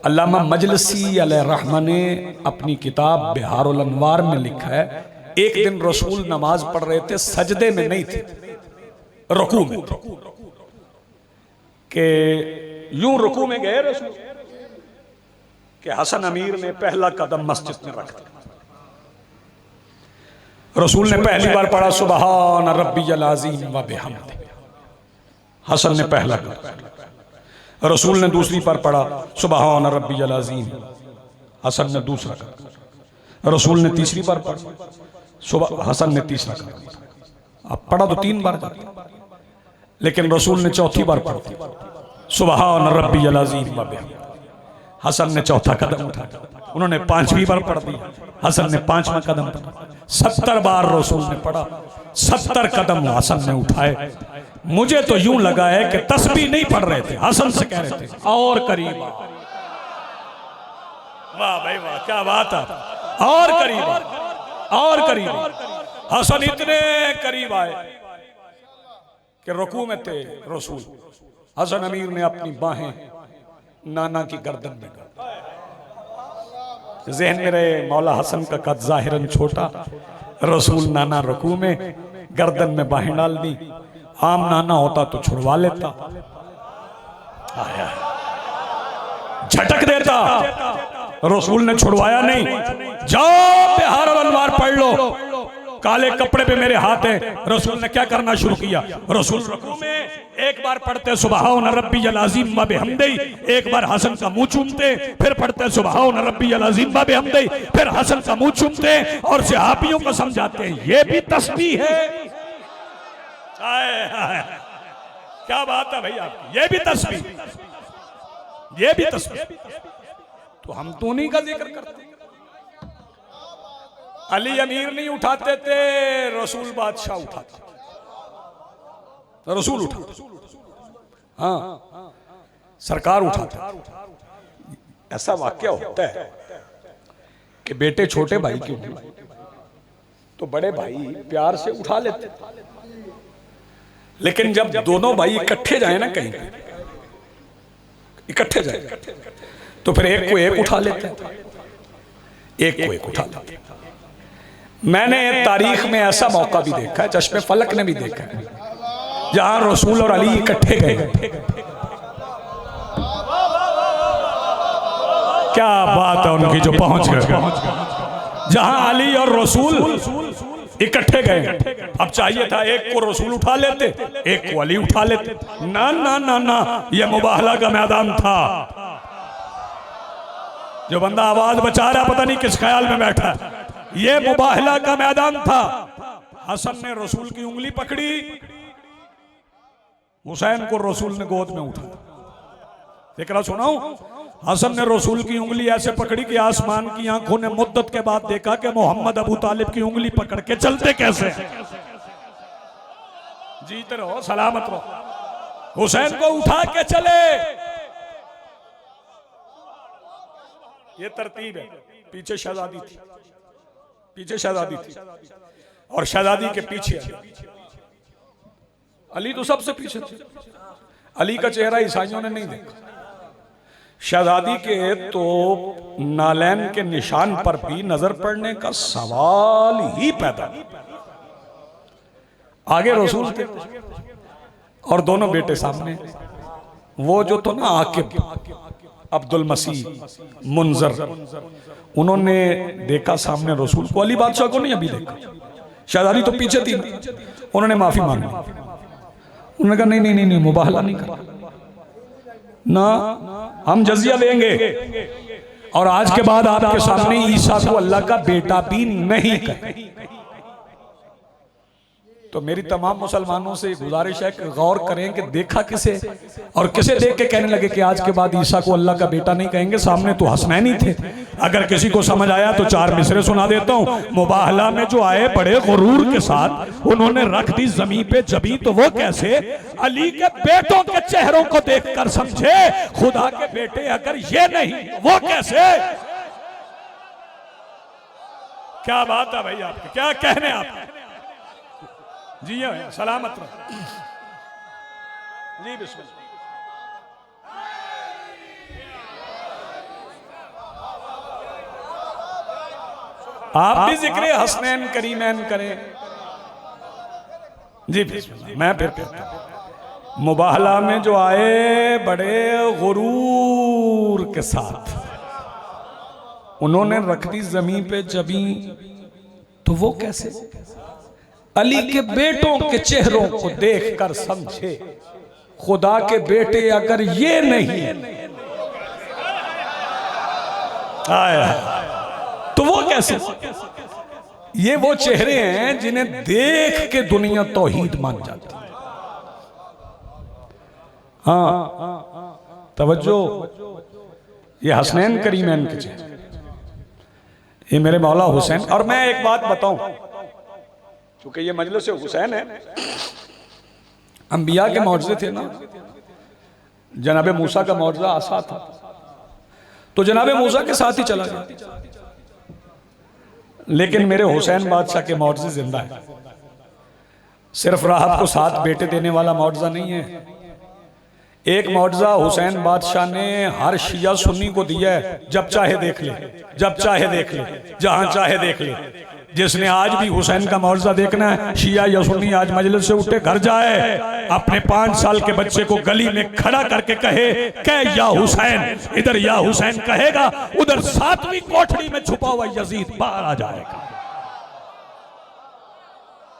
अल्लामा मजलिसी अलैहिर्रहमत ने अपनी किताब बिहारुल अनवार में लिखा है, एक दिन रसूल नमाज पढ़ रहे थे, सजदे में नहीं थे, रुकू में, कि यूं रुकू में गए रसूल कि हसन अमीर ने पहला कदम मस्जिद में रख दिया। रसूल ने पहली बार पढ़ा सुबहान रब्बियल अज़ीम व बिहम्दिही, हसन ने पहला कदम। रसूल ने दूसरी बार पढ़ा सुबहान रब्बियल अज़ीम, हसन ने दूसरा कदम। रसूल ने तीसरी बार पढ़ा, हसन ने तीसरा कदम। अब पढ़ा तो 3 बार जाता, लेकिन रसूल ने चौथी बार पढ़ा सुबहान रब्बियल अज़ीम व बिहम्दिही, हसन ने चौथा कदम उठाया। उन्होंने 5वीं बार पढ़ दिया, हसन ने 5वां कदम पढ़ा। 70 बार रसूल ने पढ़ा, 70 कदम हसन ने उठाए। मुझे तो यूं लगा है कि तस्बीह नहीं पढ़ रहे थे, हसन से कह रहे थे और करीब। वाह भाई वाह, क्या बात है, और करीब, और करीब। हसन इतने करीब आए कि रुकू में थे रसूल। हसन अमीर ने अपनी बाहें नाना की गर्दन में कर। ज़हन में रहे मौला हसन का कद जाहिरन छोटा, रसूल नाना रुकू में, गर्दन में बाहें डाल दी। आम नाना होता तो छुड़वा लेता, झटक देता, रसूल ने छुड़वाया नहीं। जाओ बिहारुल अनवार पढ़ लो, काले कपड़े पे मेरे हाथ है। रसूल ने क्या करना शुरू किया? रसूल रुकू में एक बार पढ़ते सुबहान रब्बियल अज़ीम व बिहम्दिही, एक बार हसन का मुंह चूमते, फिर पढ़ते सुबहान रब्बियल अज़ीम व बिहम्दिही, फिर हसन का मुंह चूमते और सहाबियों को समझाते हैं ये भी तस्बीह है। क्या बात है भैया, ये भी तस्बीह, ये भी तस्बीह। तो हम तो उन्हीं का जिक्र करते। अली अमीर नहीं उठाते थे, रसूल बादशाह उठाते, रसूल उठाते, हाँ सरकार उठाते। ऐसा वाक्य होता है कि बेटे छोटे भाई की तो बड़े भाई प्यार से उठा लेते, लेकिन जब दोनों भाई इकट्ठे जाए ना, कहीं इकट्ठे जाए तो फिर एक को एक उठा लेते, एक को एक उठा लेते। मैंने तारीख में ऐसा मौका भी देखा है, चश्मे फलक ने भी देखा है, जहां रसूल और अली इकट्ठे गए। क्या बात है उनकी जो पहुंच गए, जहां अली और रसूल इकट्ठे गए। अब चाहिए था एक को रसूल उठा लेते, एक को अली उठा लेते। ना ना ना ना, यह मुबाहला का मैदान था। जो बंदा आवाज बचा रहा पता नहीं किस ख्याल में बैठा, ये मुबाहला का मैदान था। हसन ने रसूल की उंगली पकड़ी, हुसैन को रसूल ने गोद में उठाया। फिक्रा सुनाऊं, हसन ने रसूल की उंगली ऐसे पकड़ी कि आसमान की आंखों ने मुद्दत के बाद देखा कि मोहम्मद अबू तालिब की उंगली पकड़ के चलते कैसे। जीते रहो, सलामत रहो। हुसैन को उठा के चले, ये तरतीब है। पीछे शहजादी थी, पीछे शहजादी थी और शहजादी के पीछे अली तो सबसे पीछे थे। अली का चेहरा ईसाइयों ने नहीं देखा। शहजादी के तो नालैन के निशान पर भी नजर पड़ने का सवाल ही पैदा नहीं। आगे रसूल थे और दोनों बेटे सामने। वो जो तो ना आकिब, अब्दुल मसीह, मुंजर, उन्होंने देखा सामने रसूल को। अली बादशाह को नहीं अभी देखा। शहजादी तो पीछे थी। उन्होंने माफी मांगी। उन्होंने कहा नहीं नहीं नहीं, नहीं मुबाहला नहीं कर ना, हम जजिया देंगे और आज के बाद आपके सामने ईसा को अल्लाह का बेटा भी नहीं कहें। तो मेरी तमाम मुसलमानों से गुजारिश है कि गौर करें कि देखा किसे और किसे देख के कहने लगे कि आज के बाद ईसा को अल्लाह का बेटा नहीं कहेंगे। सामने तो हसनैन ही थे। अगर किसी को समझ आया तो 4 मिसरे सुना देता हूं। मुबाहला में जो आए बड़े गुरूर के साथ, उन्होंने रख दी जमीन पे जबी, तो वो कैसे? अली के बेटों के चेहरों को देखकर समझे खुदा के बेटे अगर ये नहीं वो कैसे? क्या बात है भाई, आपके क्या कहने आप? जी सलामत रहो जी। बिस्मिल्लाह। आप भी जिक्र हसनैन करीमैन करें जी। बिस्मिल्लाह। मैं फिर कहता हूं, मुबाहला में जो आए बड़े गुरूर के साथ, उन्होंने रख दी जमीन पे जबी, तो वो कैसे? अली के बेटों के चेहरों को देखकर समझे खुदा के बेटे अगर ये नहीं आया तो वो कैसे? ये वो चेहरे हैं जिन्हें देख के दुनिया तौहीद मान जाती है। हाँ तवज्जो, ये हसनैन करीमैन के चेहरे, ये मेरे मौला हुसैन। और मैं एक बात बताऊं, क्योंकि ये मजलिस हुसैन है, अंबिया के मौजज़े थे ना। जनाबे मूसा का मौजज़ा आसा था, तो जनाबे मूसा के साथ ही चला गया। लेकिन मेरे हुसैन बादशाह के मौजज़े जिंदा है। सिर्फ राहत को 7 बेटे देने वाला मौजज़ा नहीं है। एक मौजज़ा हुसैन बादशाह ने हर शिया सुन्नी को दिया है, जब चाहे देख ले, जब चाहे देख ले, जहां चाहे देख ले। जिसने आज भी हुसैन का मौजज़ा देखना है, शिया या सुन्नी, आज मजलिस से उठे घर जाए, अपने 5 साल के बच्चे को गली में खड़ा करके कहे या हुसैन, इधर या हुसैन कहेगा, उधर 7वीं कोठरी में छुपा हुआ यजीद बाहर आ जाएगा।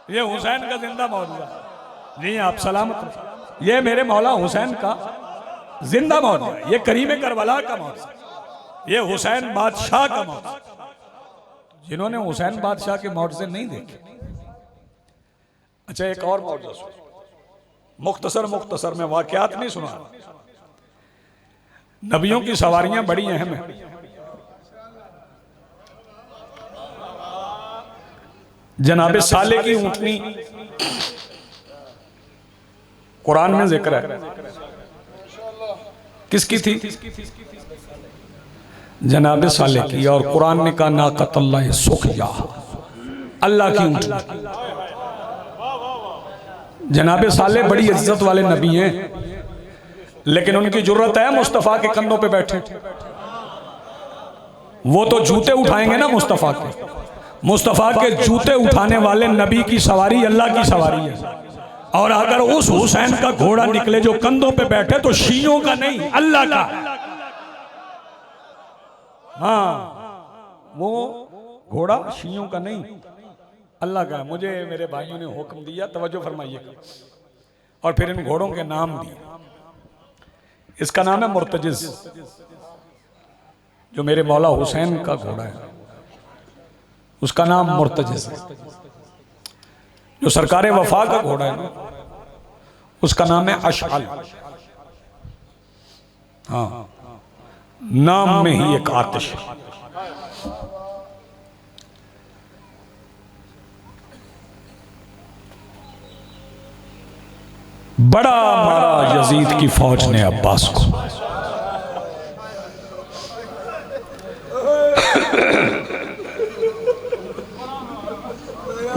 ये हुसैन का जिंदा मौजज़ा। जी आप सलामत। ये मेरे मौला हुसैन का जिंदा मौजज़ा, ये करीम करबला का मौजज़ा, ये हुसैन बादशाह का मौजज़ा। जिन्होंने हुसैन बादशाह के मौजज़े नहीं देखे। अच्छा एक और मौजज़ा सुनो, मुख्तसर में वाक़यात नहीं सुना। नबियों की सवारियां बड़ी अहम है। जनाबे साले की ऊंटनी कुरान में जिक्र है। किसकी थी? जनाबे साले की। और कुरान ने कहा नाक़तुल्लाह सुक़या, अल्लाह की ऊंटनी। जनाबे साले बड़ी इज्जत वाले नबी हैं, लेकिन उनकी जुर्रत है मुस्तफ़ा के कंधों पे बैठे। वो तो जूते उठाएंगे ना मुस्तफ़ा के। मुस्तफ़ा के जूते उठाने वाले नबी की सवारी अल्लाह की सवारी है। और अगर उस हुसैन का घोड़ा निकले जो कंधों पे बैठे, तो शियों का नहीं, अल्लाह का। हाँ वो घोड़ा शियों का नहीं, अल्लाह का। मुझे मेरे भाइयों ने हुक्म दिया, तवज्जो फरमाइएगा। और फिर इन घोड़ों के नाम दिए। इसका नाम है मुर्तजिज, जो मेरे मौला हुसैन का घोड़ा है, उसका नाम मुर्तजिज है। जो सरकारे वफा का घोड़ा है ना, उसका नाम है अशअल। हाँ नाम में ही एक आतिश है। बड़ा मारा यजीद की फौज ने अब्बास को।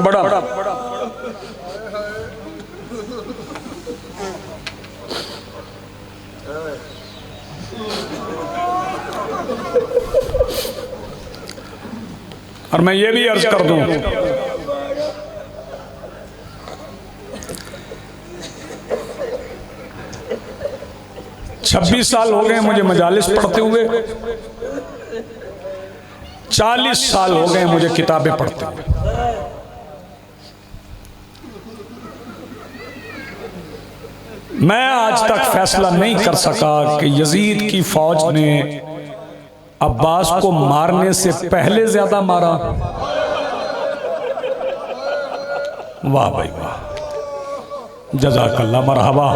बड़ा और मैं ये भी अर्ज कर दूं, 26 साल हो गए मुझे मजालिस पढ़ते हुए, 40 साल हो गए मुझे किताबें पढ़ते हुए। मैं आज तक फैसला नहीं कर सका कि यजीद की फौज ने अब्बास को मारने से पहले ज्यादा मारा। वाह भाई वाह, जज़ाकल्लाह, मरहबा।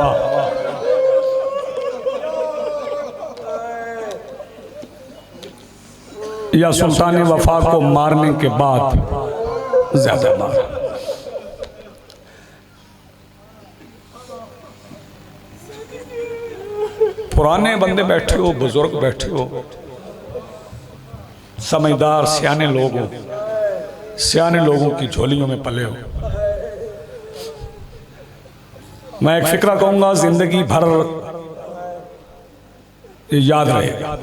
या सुल्तान वफा को मारने के बाद ज्यादा मारा। पुराने बंदे बैठे हो, बुजुर्ग बैठे हो, समझदार सियाने लोग हो, सियाने लोगों की झोलियों में पले हो। मैं एक फिक्रा कहूंगा, जिंदगी भर ये याद रहेगा।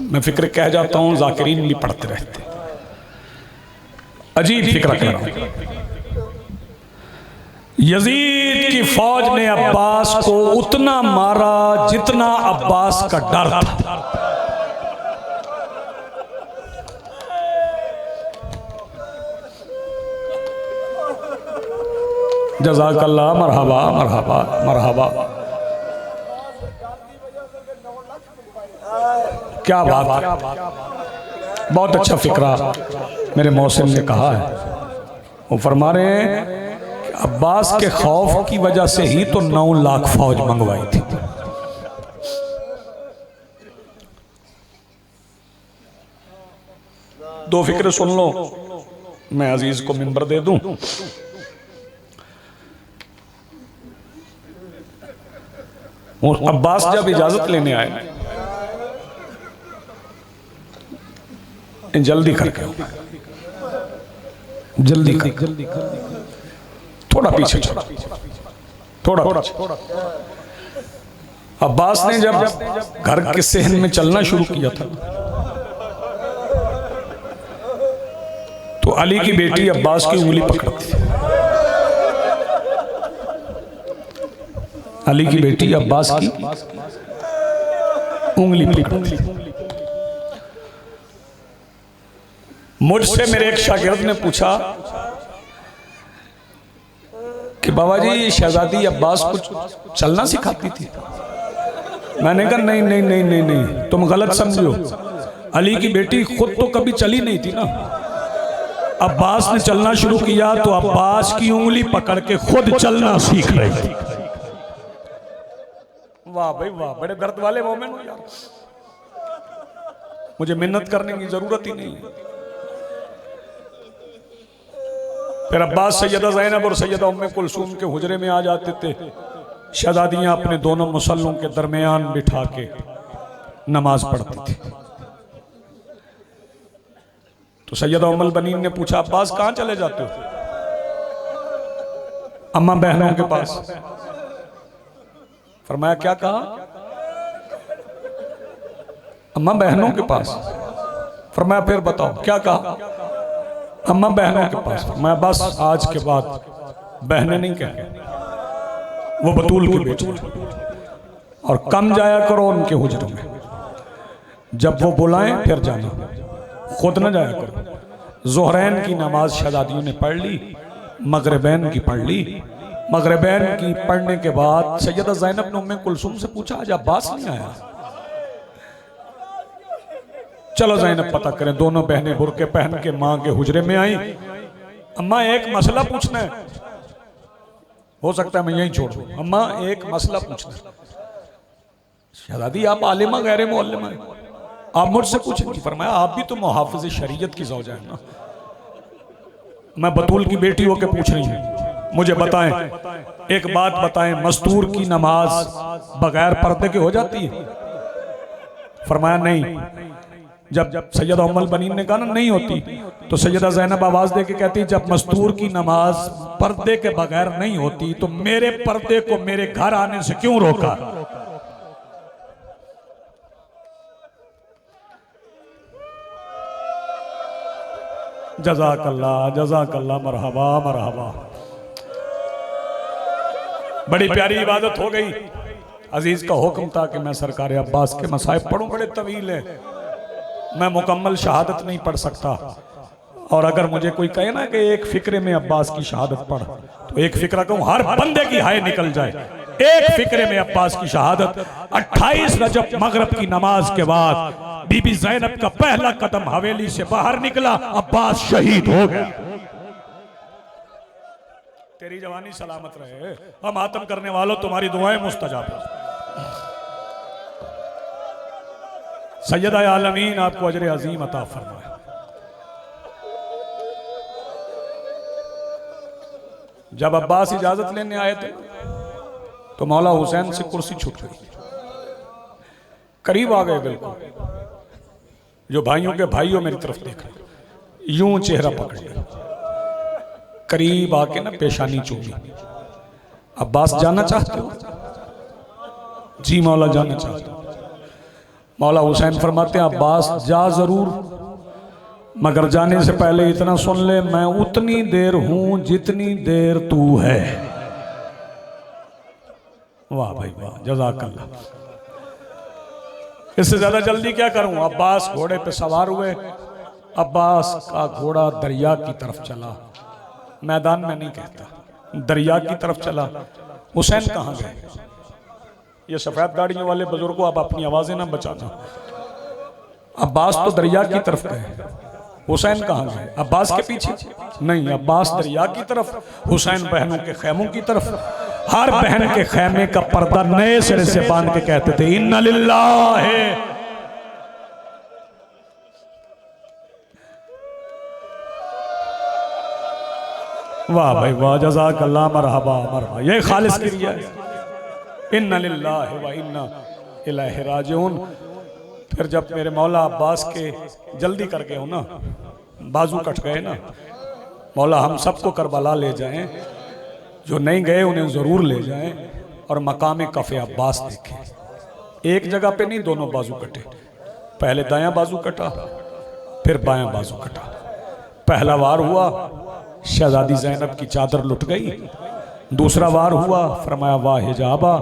मैं फिक्र कह जाता हूं, जाकिरीन भी पढ़ते रहते। अजीब फिक्रा कह रहा हूं। यजीद की फौज ने अब्बास को उतना मारा जितना अब्बास का डर था। जज़ाकल्लाह, मरहबा मरहबा मरहबा। क्या बात है, बहुत अच्छा फिक्रा मेरे मौसिम ने कहा है। वो फरमा रहे हैं अब्बास के खौफ की वजह से ही तो 9 लाख फौज मंगवाई थी। दो फिक्र सुन लो, मैं अजीज को मिंबर दे दूं। अब्बास जब इजाजत लेने आए, जल्दी करके, जल्दी कर, थोड़ा पीछे छोड़ा, थोड़ा अब्बास ने जब घर के सहन में चलना शुरू किया था तो अली की बेटी अब्बास की उंगली पकड़ती थी। अली की बेटी अब्बास की उंगली पकड़ती थी। मुझसे मेरे एक शागिर्द ने पूछा कि बाबा जी शहजादी अब्बास को चलना सिखाती थी। मैंने कहा नहीं नहीं नहीं नहीं नहीं, तुम गलत समझो। अली की बेटी खुद तो कभी चली नहीं थी ना। अब्बास ने चलना शुरू किया तो अब्बास की उंगली पकड़ के खुद चलना सीख रही थी। वाह भाई वाह, बड़े दर्द वाले मोमेंट हो यार। मुझे मिन्नत करने की जरूरत ही नहीं। फिर अब्बास सैयदा ज़ैनब और सैयदा उम्मे कुलसूम के हुजरे में आ जाते थे। शहजादियां अपने दोनों मुसल्लों के दरमियान बिठा के नमाज पढ़ती थी। तो सैयदा उम्मुल बनीन ने पूछा अब्बास कहां चले जाते हो? अम्मा बहनों के पास। फरमाया क्या कहा? अम्मा बहनों के पास। फरमाया फिर बताओ क्या कहा? अम्मा बहनों के पास। मैं बस आज के बाद बहनें नहीं कहेंगे, वो बतूल की बेटी, और कम जाया करो उनके हुजरों में। जब वो बुलाएं फिर जाना, खुद न जाया करो। ज़ोहरैन की नमाज शहजादियों ने पढ़ ली, मगरिबैन की पढ़ ली। मगरिबैन की पढ़ने के बाद सैयदा ज़ैनब ने उम्मे कुलसूम से पूछा आज अब्बास नहीं आया? चलो ज़ैनब पता करें। दोनों बहनें बुरके पहन के मां के हुजरे में आई। अम्मा एक मसला पूछना है। हो सकता है मैं यहीं छोड़ दूं। अम्मा एक मसला पूछना है। शहजादी आप आलिमा गैर मुअल्लिमा हैं, आप मुझसे पूछेंगी। फरमाया आप भी तो मुहाफ़िज़ शरीयत की ज़ौजा है ना। मैं बतूल की बेटी होकर पूछ रही हूँ, मुझे बताएं, एक बात बताएं, मस्तूर की नमाज बगैर पर्दे के हो जाती है? फरमाया नहीं, जब सैयदा उम्मुल बनीन ने कहा ना नहीं होती, तो सैयदा ज़ैनब आवाज दे के कहती जब मस्तूर की नमाज पर्दे के बगैर नहीं होती तो मेरे पर्दे को मेरे घर आने से क्यों रोका। जज़ाकल्लाह मरहबा मरहबा। बड़ी प्यारी इबादत हो गई। अजीज का हुक्म था कि मैं सरकार अब्बास के मसाइब पढ़ूं, बड़े तवील है, मैं मुकम्मल शहादत नहीं पढ़ सकता। और अगर मुझे कोई कहे ना कि एक फिक्रे में अब्बास की शहादत पढ़, तो एक फिक्रा कहूं हर बंदे की हाय निकल जाए। एक फिक्रे में अब्बास की शहादत 28 रजब मगरिब की नमाज के बाद बीबी ज़ैनब का पहला कदम हवेली से बाहर निकला, अब्बास शहीद हो गया। तेरी जवानी सलामत रहे, हम आतम करने वालों तुम्हारी दुआएं मुस्तजाब हो। सैयदा आलमीन आपको अजर अजीम अता फरमाए। जब अब्बास इजाजत लेने आए थे तो मौला हुसैन से कुर्सी छूट गई, करीब आ गए बिल्कुल। जो भाइयों के भाइयों मेरी तरफ देख रहे, यूं चेहरा पकड़ लिया, करीब आके ना पेशानी चूमी। अब्बास जाना चाहते हो? जी मौला जाना चाहते हो। मौला हुसैन फरमाते हैं अब्बास जा जरूर, मगर जाने से पहले इतना सुन ले, मैं उतनी देर हूं जितनी देर तू है। वाह भाई वाह, जज़ाकल्लाह। इससे ज्यादा जल्दी क्या करूं। अब्बास घोड़े पे सवार हुए, अब्बास का घोड़ा दरिया की तरफ चला, मैदान में नहीं कहता, दरिया की तरफ चला। हुसैन कहां गए? ये सफेद दाढ़ियों वाले बुजुर्गों, आप अपनी आवाजें ना बचाना। अब्बास तो दरिया की तरफ गए, हुसैन कहां गए? अब्बास के पीछे नहीं, अब्बास दरिया की तरफ, हुसैन बहनों के खैमों की तरफ। हर बहन के खैमे का पर्दा नए सिरे से बांध के कहते थे इन्ना लिल्लाहि। वाह भाई वाह, जज़ाकल्लाह मरहबा मरहबा। ये खालिस की रिया है, इन्ना लिल्लाहि व इन्ना इलैहि राजिऊन। फिर जब मेरे मौला अब्बास के जल्दी कर गए हो ना, बाजू कट गए ना, मौला हम सबको करबला ले जाएं, जो नहीं गए उन्हें जरूर ले जाएं और मकाम कफ़े अब्बास देखें। एक जगह पे नहीं, दोनों बाजू कटे, पहले दायां बाजू कटा फिर बायां बाजू कटा। पहला वार हुआ, शहजादी ज़ैनब की चादर लुट गई। दूसरा वार हुआ, फरमाया वाह हिजाबा,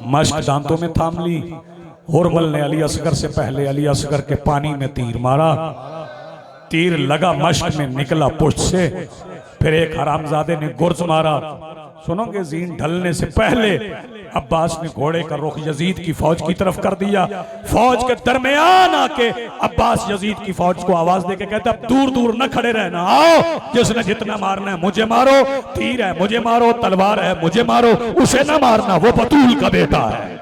मश्क दांतों में थाम ली। हुरमल ने अली असगर से पहले अली असगर के पानी में तीर मारा, तीर लगा मश्क में, निकला पुष्ट से। फिर एक हरामजादे ने गुर्ज मारा। सुनोगे, जीन ढलने से पहले अब्बास ने घोड़े का रुख यजीद की फौज की तरफ कर दिया। फौज के दरमियान आके अब्बास यजीद की फौज को आवाज देके कहता अब दूर दूर न खड़े रहना, आओ जिसने जितना मारना है मुझे मारो, तीर है मुझे मारो, तलवार है मुझे मारो, उसे न मारना, वो बतूल का बेटा है।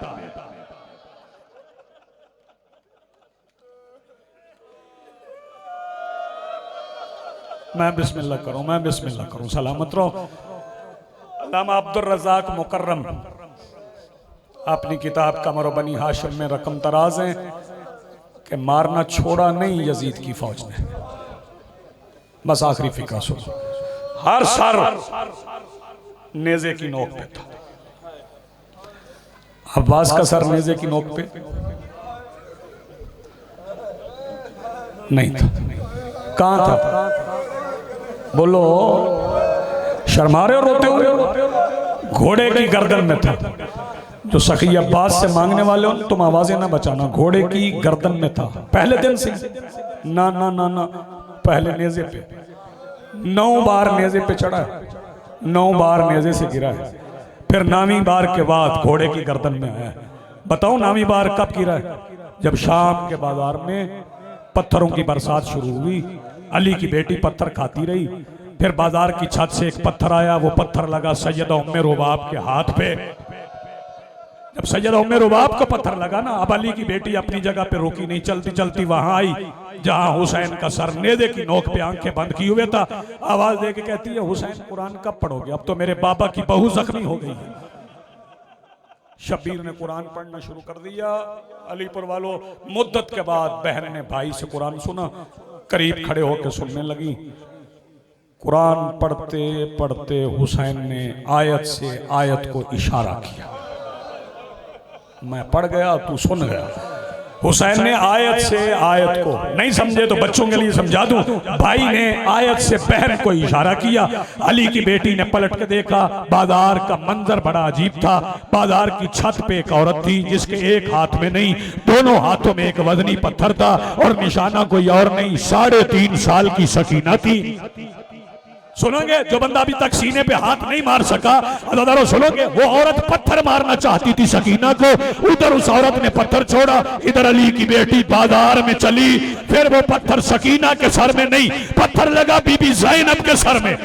मैं बिस्मिल्लाह करूं, मैं बिस्मिल्लाह करूं, सलामत रहो। अल्लामा अब्दुल रज़ाक मुकर्रम अपनी किताब कमर बनी हाशिम में रकम तराज हैं कि मारना छोड़ा नहीं यजीद की फौज ने। बस आखिरी फिक्रा सुनो, हर सर नेज़े की नोक पे था। अब्बास का सर नेज़े की नोक पे नहीं था। कहां था? बोलो, शर्मा रहे हो, रोते हुए? घोड़े की गर्दन में था। जो सखी अब्बास से मांगने वाले हो तुम आवाजें ना बचाना, घोड़े की गर्दन में था पहले दिन से। ना ना ना ना, पहले नेज़े पे 9 बार नेज़े पे चढ़ा है, 9 बार नेज़े से गिरा है, फिर 9वीं बार के बाद घोड़े की गर्दन में आया। बताओ 9वीं बार कब गिरा है? जब शाम के बाजार में पत्थरों की बरसात शुरू हुई, अली की बेटी पत्थर खाती रही, फिर बाजार की छत से एक पत्थर आया, वो पत्थर लगा सैयदा उम्मे रुबाब के हाथ पे। जब सैयदा उम्मे रुबाब को पत्थर लगा ना, अब अली की बेटी अपनी जगह पे रुकी नहीं, चलती चलती वहां आई जहां हुसैन का सर नेज़े की नोक पे आंखें बंद किए हुए था। आवाज दे के कहती है हुसैन कुरान कब पढ़ोगे? अब तो मेरे बाबा की बहू जख्मी हो गई है। शब्बीर ने कुरान पढ़ना शुरू कर दिया। अलीपुर वालों, मुद्दत के बाद बहन ने भाई से कुरान सुना, करीब खड़े होकर सुनने लगी। कुरान पढ़ते पढ़ते हुसैन ने आयत से आयत को इशारा किया। मैं पढ़ गया, तू सुन गया। हुसैन ने आयत से आयत को, नहीं समझे तो बच्चों के लिए समझा दूं, भाई ने आयत से बहन को इशारा किया। अली की बेटी ने पलट के देखा, बाजार का मंजर बड़ा अजीब था। बाजार की छत पे एक औरत थी जिसके एक हाथ में नहीं, दोनों हाथों में एक वजनी पत्थर था और निशाना कोई और नहीं, 3.5 साल की सकीना थी। सुनोगे, जो बंदा अभी तक सीने पे हाथ नहीं मार सका, अदादारों सुनोगे, वो औरत पत्थर मारना चाहती थी सकीना को। उधर उस औरत ने पत्थर छोड़ा, इधर अली की बेटी बाजार में चली। फिर वो पत्थर सकीना के सर में नहीं, पत्थर लगा बीबी ज़ैनब के सर में।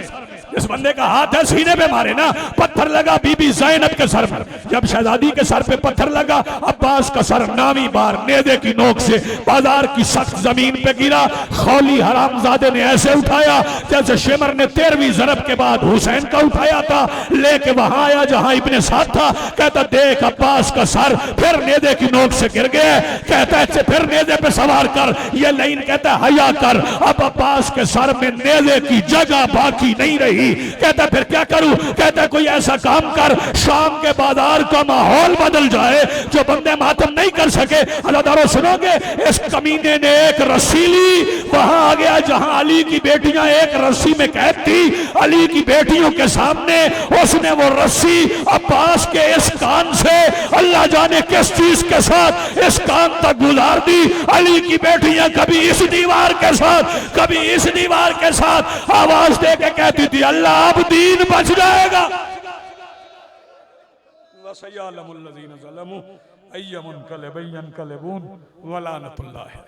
इस बंदे का हाथ है, सीने पे मारे ना, पत्थर लगा बीबी ज़ैनब के सर पर। जब शहजादी के सर पे पत्थर लगा, अब्बास का सर नामी बार नेज़े की नोक से बाजार की सख्त जमीन पे गिरा। खौली हरामजादे ने ऐसे उठाया जैसे शिमर ने 13वीं ज़रब के बाद हुसैन का उठाया था। लेके वहां आया जहां इब्ने साद था। कहता देख अब्बास का सर फिर नेज़े की नोक से गिर गया। कहता है फिर नेज़े पे सवार कर। ये लाइन कहता है हया कर। अब अब्बास के सर में नेज़े की जगह बाकी नहीं रही। कहता फिर क्या करूं? कहता कोई ऐसा काम कर, शाम के बाजार का माहौल बदल जाए, जो बंदे मातम नहीं कर सके। अल्लाह सुनोगे, इस कमीने ने एक रस्सी ली, वहां आ गया जहां अली की बेटियां एक रस्सी में कैद थी। अली की बेटियों के सामने उसने वो रस्सी अब्बास के इस कान से अल्लाह जाने किस चीज के साथ इस कान तक गुजार दी। अली की बेटियां कभी इस दीवार के साथ, कभी इस दीवार के साथ आवाज दे के कहती थी अल्लाह अब दीन बच जाएगा। वसयअलमुल्लज़ीना ज़लमू अय्युमुनक़लिबिन यनक़लिबून वलानतुल्लाहि।